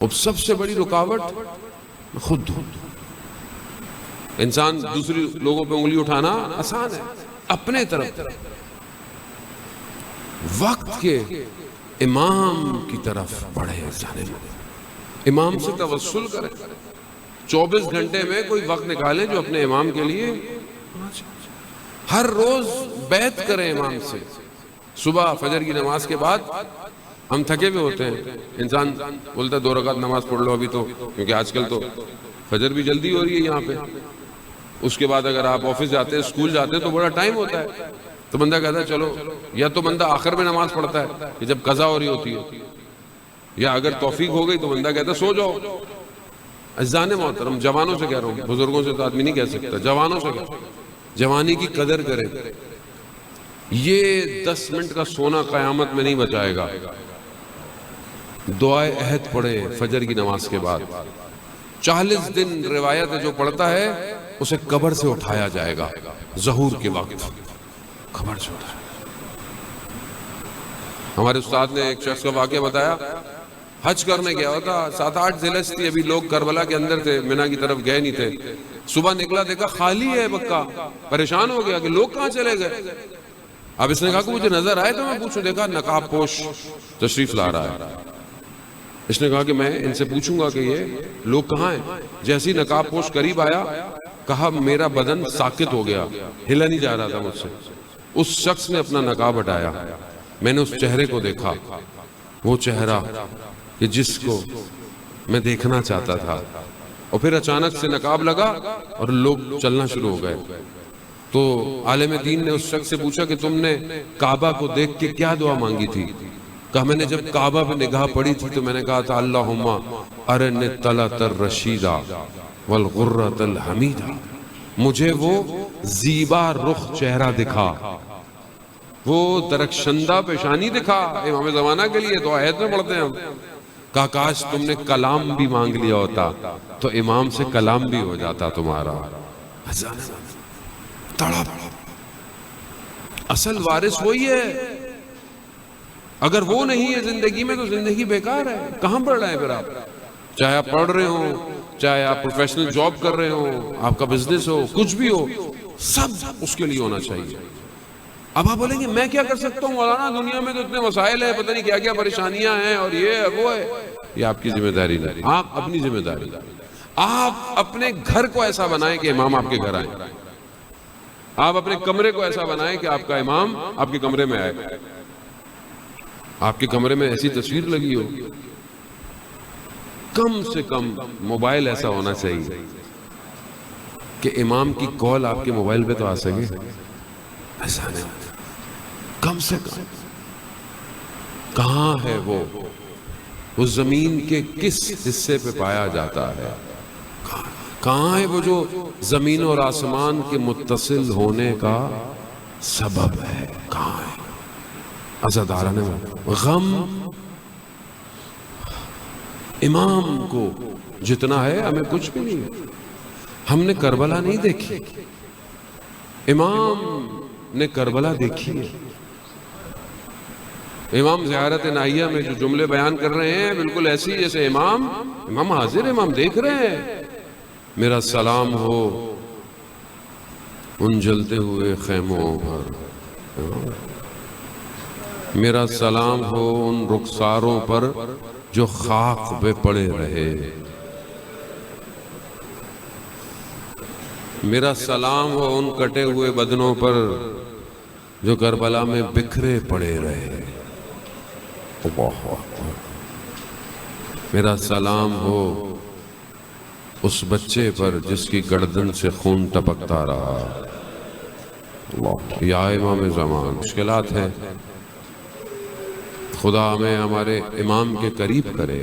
اور سب سے بڑی رکاوٹ خود ہوں۔ انسان دوسری لوگوں پہ انگلی اٹھانا آسان ہے، اپنے طرف وقت کے امام کی طرف بڑھے جانے میں، امام سے توسل کریں، 24 گھنٹے میں کوئی وقت نکالیں جو اپنے امام کے لیے، ہر روز بیعت کریں امام سے۔ صبح فجر کی نماز کے بعد ہم تھکے ہوئے ہوتے ہیں، انسان بولتا ہے 2 رکعت نماز پڑھ لو ابھی تو، کیونکہ آج کل تو فجر بھی جلدی ہو رہی ہے یہاں پہ۔ اس کے بعد اگر آپ آفس جاتے ہیں، اسکول جاتے ہیں تو بڑا ٹائم ہوتا ہے، تو بندہ کہتا ہے چلو، یا تو بندہ آخر میں نماز پڑھتا ہے کہ جب قضا ہو رہی ہوتی ہے، یا اگر توفیق ہو گئی تو بندہ کہتا ہے سو جاؤ۔ عزیزان محترم، جوانوں سے کہہ رہا ہوں، بزرگوں سے تو آدمی نہیں کہہ سکتا، جوانوں سے کہہ رہا ہوں، جوانی کی قدر کریں۔ یہ 10 منٹ کا سونا قیامت میں نہیں بچائے گا۔ دعائے عہد پڑھے فجر کی نماز کے بعد، 40 دن روایت جو پڑھتا ہے اسے قبر سے اٹھایا جائے گا، ظہور کے وقت قبر سے اٹھایا۔ ہمارے استاد نے ایک شخص کا واقعہ بتایا، حج کرنے گیا ہوتا، 7-8 ذیلحج تھی، ابھی لوگ کربلا کے اندر تھے، منی کی طرف گئے نہیں تھے۔ صبح نکلا، دیکھا خالی ہے مکہ، پریشان ہو گیا کہ لوگ کہاں چلے گئے۔ اب اس نے کہا کہ مجھے نظر آئے تو میں پوچھوں، دیکھا نقاب پوش تشریف لا رہا ہے۔ اس نے کہا کہ میں ان سے پوچھوں گا کہ یہ لوگ کہاں ہیں۔ جیسی نقاب پوش قریب آیا، کہا میرا بدن ساکت ہو گیا، ہلا نہیں جا رہا تھا مجھ سے۔ اس شخص نے اپنا نقاب ہٹایا، میں نے اس چہرے کو دیکھا، وہ چہرہ کہ جس کو میں دیکھنا چاہتا تھا، اور پھر اچانک سے نقاب لگا اور لوگ چلنا شروع ہو گئے۔ تو عالم دین نے اس شخص سے پوچھا کہ تم نے کعبہ کو دیکھ کے کیا دعا مانگی تھی؟ کہا میں نے جب کعبہ پہ نگاہ پڑی تھی تو میں نے کہا تھا اللہم ارنی طلعت الرشیدہ والغرۃ الحمیدہ، مجھے وہ زیبا رخ چہرہ دکھا، وہ درخشندہ پیشانی دکھا۔ امام زمانہ کے لیے تو آیت میں پڑھتے ہیں ہم۔ کہا کاش تم نے کلام بھی مانگ لیا ہوتا تو امام سے کلام بھی ہو جاتا تمہارا۔ تڑپ، اصل وارث وہی ہے، اگر وہ نہیں ہے زندگی میں تو زندگی بیکار ہے۔ کہاں پڑھ رہے ہیں پھر آپ؟ چاہے آپ پڑھ رہے ہوں، چاہے آپ پروفیشنل جاب کر رہے ہوں، آپ کا بزنس ہو، کچھ بھی ہو، سب اس کے لیے ہونا چاہیے۔ اب آپ بولیں گے میں کیا کر سکتا ہوں مولانا، دنیا میں تو اتنے مسائل ہیں، پتہ نہیں کیا کیا پریشانیاں ہیں، اور یہ ہے وہ ہے۔ یہ آپ کی ذمہ داری نہیں، آپ اپنی ذمہ داری، آپ اپنے گھر کو ایسا بنائیں کہ امام آپ کے گھر آئیں، آپ اپنے کمرے کو ایسا بنائیں کہ آپ کا امام آپ کے کمرے میں آئے، آپ کے کمرے میں ایسی تصویر لگی ہو۔ کم سے کم موبائل ایسا ہونا چاہیے کہ امام کی کال آپ کے موبائل پہ تو آ سکے، ایسا نہیں، کم سے کم۔ کہاں ہے وہ زمین کے کس حصے پہ پایا جاتا ہے؟ کہاں ہے وہ جو زمین اور آسمان کے متصل ہونے کا سبب ہے؟ کہاں ہے؟ عزادارہ نے غم امام کو جتنا ہے ہمیں کچھ بھی نہیں ہے۔ ہم نے کربلا نہیں دیکھی، امام نے کربلا دیکھی ہے۔ امام زیارت ناہیہ میں جو جملے بیان کر رہے ہیں بالکل ایسی جیسے امام حاضر، امام دیکھ رہے ہیں۔ میرا سلام ہو ان جلتے ہوئے خیموں پر، میرا سلام ہو ان رخساروں پر جو خاک پہ پڑے رہے، میرا سلام ہو ان کٹے ہوئے بدنوں پر جو کربلا میں بکھرے پڑے رہے، میرا سلام ہو اس بچے پر جس کی گردن سے خون ٹپکتا رہا۔ یا امام زمان، مشکلات ہیں، خدا ہمیں ہمارے امام کے قریب کرے۔